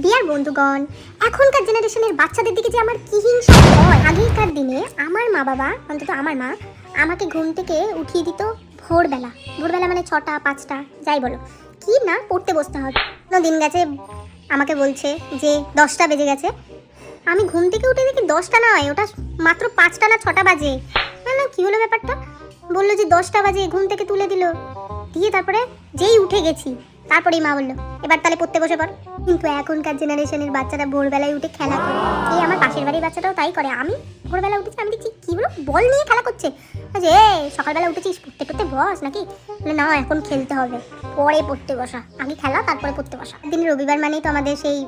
Deer বন্ধুগণ, এখনকার জেনারেশনের বাচ্চাদের দিকে যে আমার কি হিংসা হয়। আগেকার দিনে আমার মা বাবা, অন্তত আমার মা, আমাকে ঘুম থেকে উঠিয়ে দিত ভোরবেলা। ভোরবেলা মানে 6টা 5টা যাই বলো, কি না পড়তে বসতে হবে। কোনো দিন গেছে আমাকে বলছে যে 10টা বেজে গেছে, আমি ঘুম থেকে উঠে দেখি 10টা নয়, ওটা মাত্র 5টা না 6টা বাজে। না কি হলো ব্যাপারটা, বললো যে 10টা বাজে, ঘুম থেকে তুলে দিল। দিয়ে তারপরে যেই উঠে গেছি তারপরেই মা বললো এবার তাহলে পড়তে বসে পড়। কিন্তু এখনকার জেনারেশনের বাচ্চারা ভোরবেলায় উঠে খেলা করে। এই আমার পাশের বাড়ির বাচ্চাটাও তাই করে। আমি ভোরবেলা উঠেছি, আমি দেখছি কি বলো বল নিয়ে খেলা করছে, যে সকালবেলা উঠেছিস পড়তে পড়তে বস নাকি, না এখন খেলতে হবে, পরে পড়তে বসা, আগে খেলা তারপরে পড়তে বসা। দিন রবিবার মানেই তো আমাদের সেই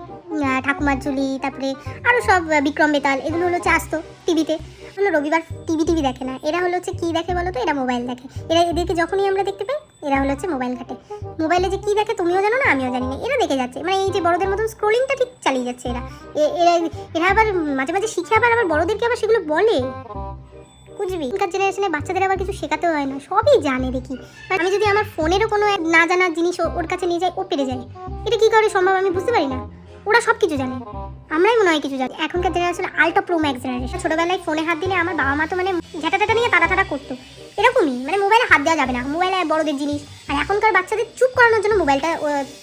ঠাকুমার ঝুলি, তারপরে আরও সব বিক্রম বেতাল, এগুলো হচ্ছে আসতো টিভিতে। হলো রবিবার টিভি দেখে না, এরা হচ্ছে কি দেখে বলো তো, এরা মোবাইল দেখে। এদেরকে যখনই আমরা দেখতে পাই এরা হচ্ছে মোবাইল ঘাটে। মোবাইলে যে কি দেখে তুমিও জানো না আমিও জানি না, এরা দেখে যাচ্ছে, মানে এই যে বড়দের মতন স্ক্রোলিংটা ঠিক চালিয়ে যাচ্ছে এরা। এরা আবার মাঝে মাঝে শিখে আবার বড়দেরকে আবার সেগুলো বলে, বুঝবি। এখনকার জেনারেশনের বাচ্চাদের আবার কিছু শেখাতে হয় না, সবই জানে দেখি। আমি যদি আমার ফোনেরও কোনো এক না জানার জিনিস ওর কাছে নিয়ে যাই, ও পেরে যায়। এটা কি করে সম্ভব আমি বুঝতে পারি না। ওরা সব কিছু জানে, আমরাই মনে হয় কিছু জানি। এখনকার generation ultra pro max generation. ছোটবেলায় ফোনে হাত দিলে আমার বাবা মা তো মানে ঝাঁটা নিয়ে তাড়া করতো, এরকমই। মানে মোবাইলে হাত দেওয়া যাবে না, মোবাইলে বড়দের জিনিস। আর এখনকার বাচ্চাদের চুপ করানোর জন্য মোবাইলটা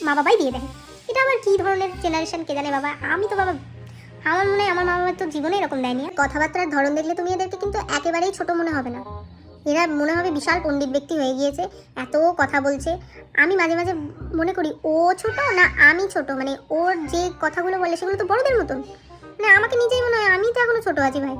মা বাবাই দিয়ে দেয়। এটা আবার কি ধরনের জেনারেশন কে জানে বাবা। আমি তো বাবা, আমার মনে হয় আমার মা বাবার তো জীবনে এরকম দেয়নি। কথাবার্তার ধরন দেখলে তুমি এদেরকে কিন্তু একেবারেই ছোট মনে হবে না, এরা মনে হবে বিশাল পণ্ডিত ব্যক্তি হয়ে গিয়েছে, এত কথা বলছে। আমি মাঝে মাঝে মনে করি ও ছোট না আমি ছোট, মানে ওর যে কথাগুলো বলে সেগুলো তো বড়দের মতন। মানে আমাকে নিজেই মনে হয় আমি তো এখনো ছোট আছি ভাই।